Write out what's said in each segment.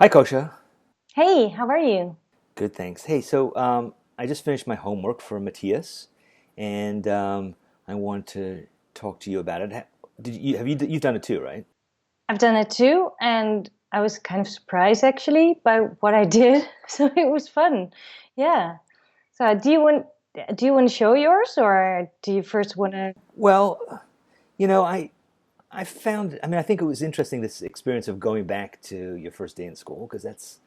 Hi, Koosje. Hey, how are you? Good, thanks. Hey, I just finished my homework for Matthias, and I want to talk to you about it. Did you have you've done it too, right? I've done it too, and I was kind of surprised actually by what I did. So it was fun. Yeah. So do you want to show yours, or do you first want to? Well, you know, I found. I mean, I think it was interesting this experience of going back to your first day in school because that's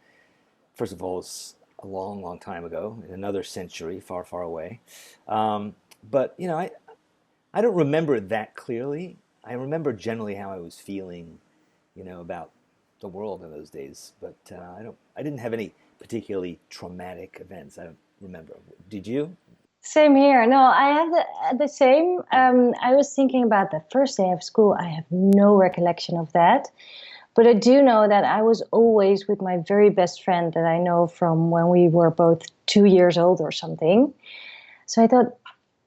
first of all it's a long, long time ago in another century, far, far away. Um, but I don't remember it that clearly. I remember generally how I was feeling, about the world in those days. But I didn't have any particularly traumatic events. I don't remember. Did you? Same here. No, I have the same. I was thinking about the first day of school. I have no recollection of that, but I do know that I was always with my very best friend that I know from when we were both 2 years old or something. So I thought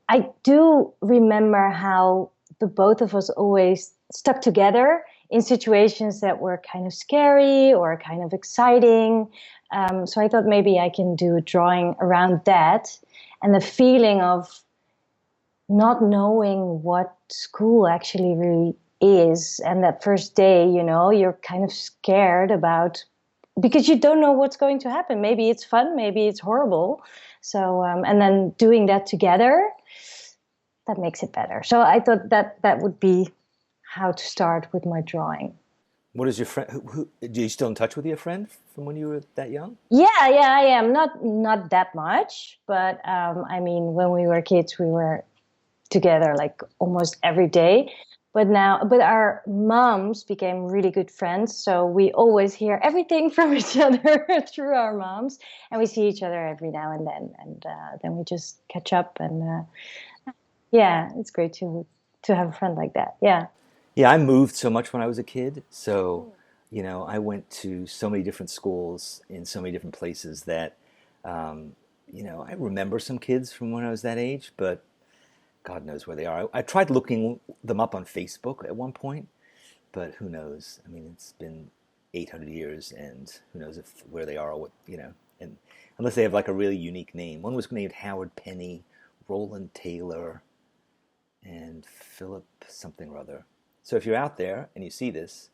I do remember how the both of us always stuck together in situations that were kind of scary or kind of exciting. So I thought maybe I can do a drawing around that and the feeling of not knowing what school actually really is. And that first day, you're kind of scared about because you don't know what's going to happen. Maybe it's fun, maybe it's horrible. So, and then doing that together that makes it better. So I thought that that would be how to start with my drawing. What is your friend? Are you still in touch with your friend from when you were that young? Yeah, I am not that much, but I mean, when we were kids, we were together like almost every day. But our moms became really good friends, so we always hear everything from each other through our moms, and we see each other every now and then we just catch up, and yeah, it's great to have a friend like that. Yeah. Yeah, I moved so much when I was a kid. I went to so many different schools in so many different places that, um, I remember some kids from when I was that age, but God knows where they are. I tried looking them up on Facebook at one point, but who knows? I mean, it's been 800 years, and who knows if where they are or and unless they have like a really unique name. One was named Howard Penny, Roland Taylor, and Philip something or other. So if you're out there and you see this,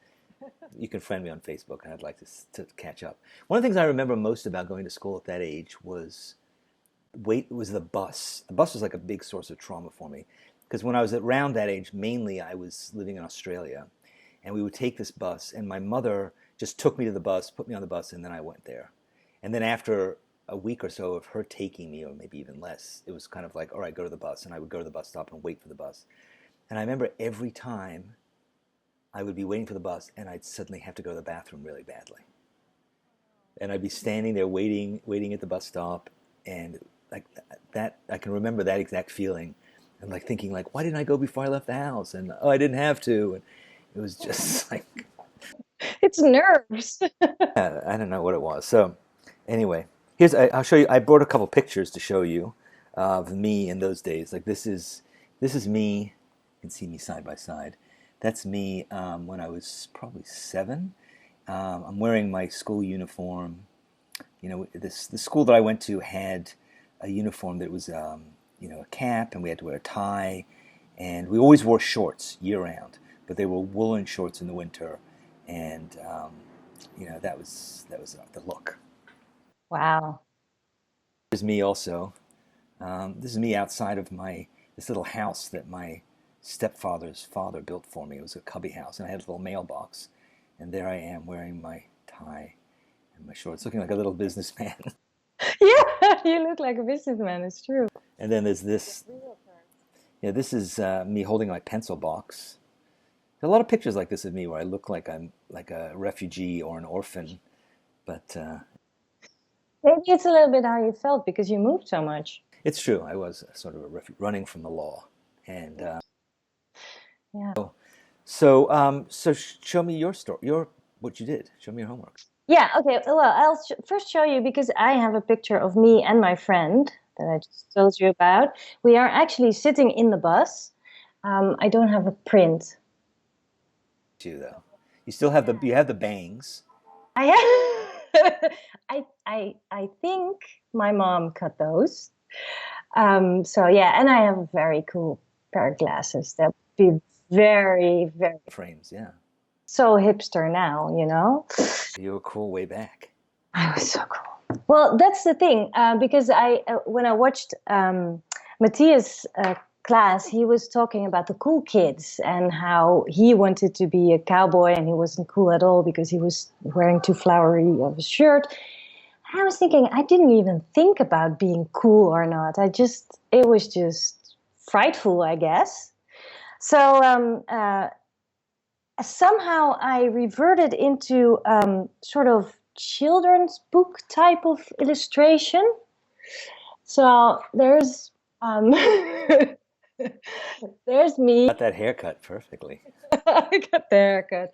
you can friend me on Facebook, and I'd like to catch up. One of the things I remember most about going to school at that age was the bus. The bus was like a big source of trauma for me because when I was around that age, mainly I was living in Australia, and we would take this bus, and my mother just took me to the bus, put me on the bus, and then I went there. And then after a week or so of her taking me, or maybe even less, it was kind of like, all right, go to the bus, and I would go to the bus stop and wait for the bus. And I remember every time I would be waiting for the bus, and I'd suddenly have to go to the bathroom really badly, and I'd be standing there waiting at the bus stop, and like that, I can remember that exact feeling, and like thinking like, why didn't I go before I left the house? And oh, I didn't have to, and it was just like, It's nerves. I don't know what it was. So anyway, I'll show you. I brought a couple pictures to show you of me in those days. Like this is me. You can see me side by side. That's me when I was probably 7. I'm wearing my school uniform. The school that I went to had a uniform that was a cap, and we had to wear a tie, and we always wore shorts year round, but they were woolen shorts in the winter, and that was the look. Wow. This is me also. This is me outside of my this little house that my stepfather's father built for me. It was a cubby house, and I had a little mailbox, and there I am wearing my tie and my shorts, looking like a little businessman. Yeah, you look like a businessman. It's true. And then there's this. Yeah, this is me holding my pencil box. There's a lot of pictures like this of me where I look like I'm like a refugee or an orphan, but Maybe it's a little bit how you felt because you moved so much. it's true. I was sort of running from the law, and Yeah. so show me your story, your what you did. Show me your homework. Yeah, okay. Well, I'll first show you because I have a picture of me and my friend that I just told you about. We are actually sitting in the bus. I don't have a print. Too though, you still have the bangs. I I think my mom cut those. So yeah, and I have a very cool pair of glasses that would be very, very Frames, yeah. so hipster now, you know? You were cool way back. I was so cool. Well, that's the thing, because when I watched Matthias' class, he was talking about the cool kids and how he wanted to be a cowboy and he wasn't cool at all because he was wearing too flowery of a shirt. I was thinking, I didn't even think about being cool or not. It was just frightful, I guess. So somehow I reverted into sort of children's book type of illustration. So there's me. Got that haircut perfectly. I got the haircut.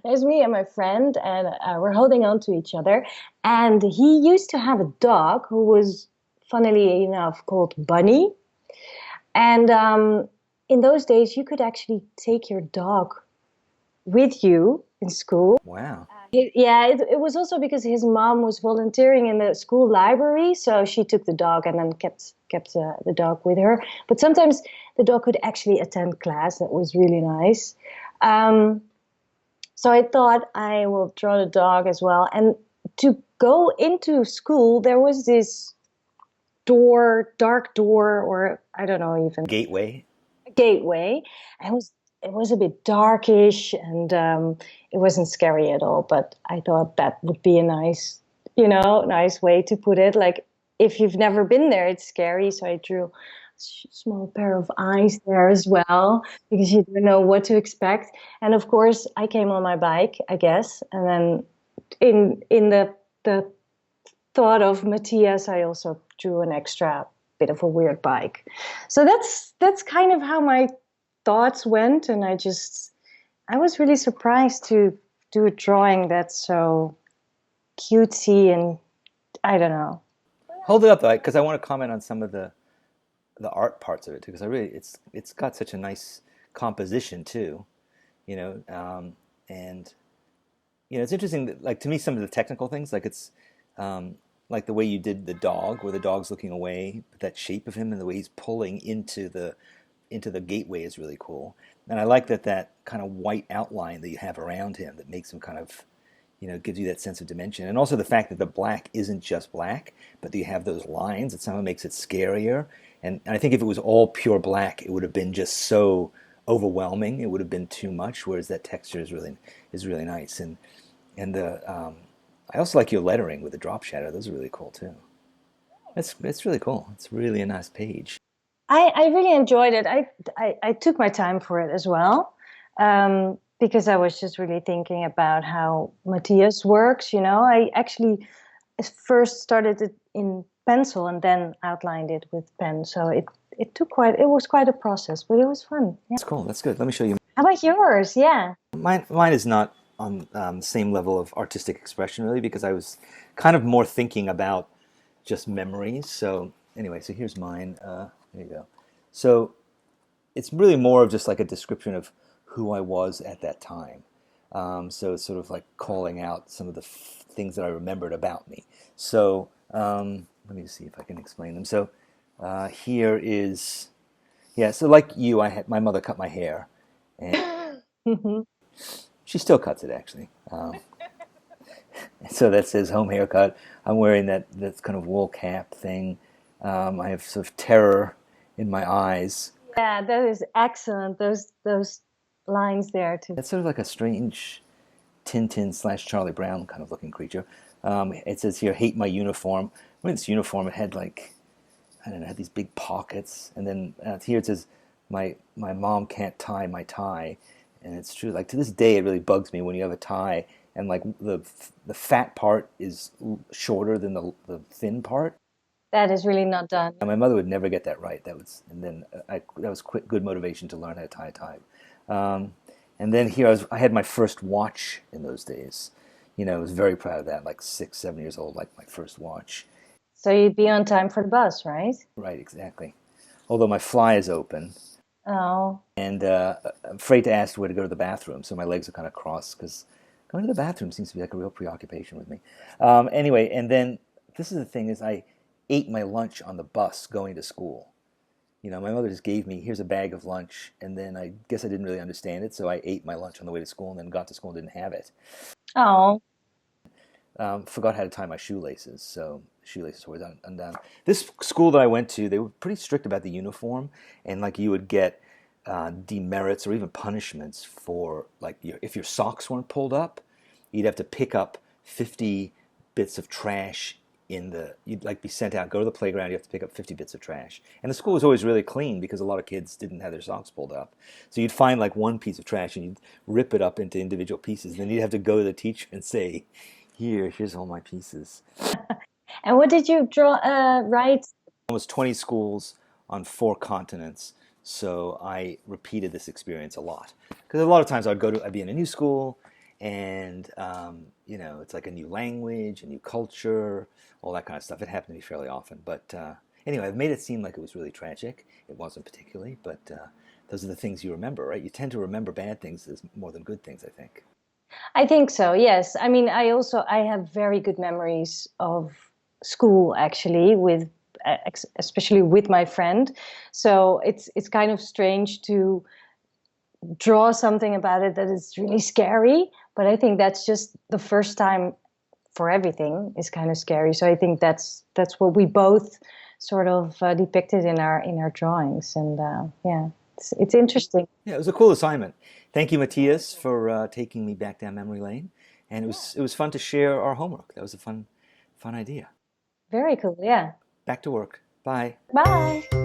There's me and my friend, and we're holding on to each other. And he used to have a dog who was, funnily enough, called Bunny. And in those days, you could actually take your dog with you in school. Wow. Yeah, it was also because his mom was volunteering in the school library, so she took the dog and then kept the dog with her. But sometimes the dog could actually attend class. That was really nice. Um, so I thought I will draw the dog as well. And to go into school, there was this dark door, or I don't know even Gateway. gateway. And it was a bit darkish, and it wasn't scary at all. But I thought that would be a nice way to put it. Like if you've never been there, it's scary. So I drew a small pair of eyes there as well because you don't know what to expect. And of course, I came on my bike, I guess, and then in the thought of Matthias, I also drew an extra bit of a weird bike. So that's kind of how my thoughts went, and I was really surprised to do a drawing that's so cutesy, and I don't know. Hold it up, though, because I want to comment on some of the art parts of it too, because it's got such a nice composition too, you know, and it's interesting that, like, to me, some of the technical things, like like the way you did the dog, where the dog's looking away, but that shape of him and the way he's pulling into the gateway is really cool. And I like that kind of white outline that you have around him that makes him kind of, gives you that sense of dimension. And also the fact that the black isn't just black, but that you have those lines. It somehow makes it scarier. And I think if it was all pure black, it would have been just so overwhelming. It would have been too much. Whereas that texture is really nice. And I also like your lettering with the drop shadow. Those are really cool too. It's really cool. It's really a nice page. I really enjoyed it. I took my time for it as well, because I was just really thinking about how Matthias works. I actually first started it in pencil and then outlined it with pen. So it was quite a process, but it was fun. Yeah. That's cool. That's good. Let me show you. How about yours? Yeah. Mine is not on the same level of artistic expression, really, because I was kind of more thinking about just memories. So anyway, so here's mine. There you go. So it's really more of just like a description of who I was at that time. So it's sort of like calling out some of the things that I remembered about me. So let me see if I can explain them. So here is, yeah, so like you, my mother cut my hair. And she still cuts it, actually. So that says home haircut. I'm wearing that kind of wool cap thing. I have sort of terror in my eyes. Yeah, that is excellent. Those lines there too. That's sort of like a strange Tintin / Charlie Brown kind of looking creature. It says here, hate my uniform. I mean, this uniform, it had like, I don't know, it had these big pockets. And then here it says, my mom can't tie my tie. And it's true. Like, to this day, it really bugs me when you have a tie and like the fat part is shorter than the thin part. That is really not done. And my mother would never get that right. That was good motivation to learn how to tie a tie. And then here I had my first watch in those days. I was very proud of that. Like 6, 7 years old, like my first watch. So you'd be on time for the bus, right? Right, exactly. Although my fly is open. Oh. And I'm afraid to ask where to go to the bathroom, so my legs are kind of crossed because going to the bathroom seems to be like a real preoccupation with me. Anyway, and then this is the thing is I ate my lunch on the bus going to school. My mother just gave me, here's a bag of lunch, and then I guess I didn't really understand it, so I ate my lunch on the way to school and then got to school and didn't have it. Oh, Forgot how to tie my shoelaces, so shoelaces were undone. This school that I went to, they were pretty strict about the uniform, and like you would get demerits or even punishments for like if your socks weren't pulled up, you'd have to pick up 50 bits of trash you'd like be sent out, go to the playground, you have to pick up 50 bits of trash. And the school was always really clean because a lot of kids didn't have their socks pulled up. So you'd find like one piece of trash and you'd rip it up into individual pieces. And then you'd have to go to the teacher and say, here's all my pieces. and what did you write? Almost 20 schools on 4 continents. So I repeated this experience a lot. Because a lot of times I'd be in a new school and, it's like a new language, a new culture, all that kind of stuff. It happened to me fairly often. But anyway, I've made it seem like it was really tragic. It wasn't particularly, but those are the things you remember, right? You tend to remember bad things more than good things, I think. I think so, yes. I mean, I have very good memories of school actually especially with my friend. So it's kind of strange to draw something about it that is really scary, but I think that's just the first time for everything is kind of scary. So I think that's what we both sort of depicted in our drawings, and yeah, it's interesting. Yeah, it was a cool assignment. Thank you, Mattias, for taking me back down memory lane, and it was fun to share our homework. That was a fun idea. Very cool. Yeah. Back to work. Bye. Bye.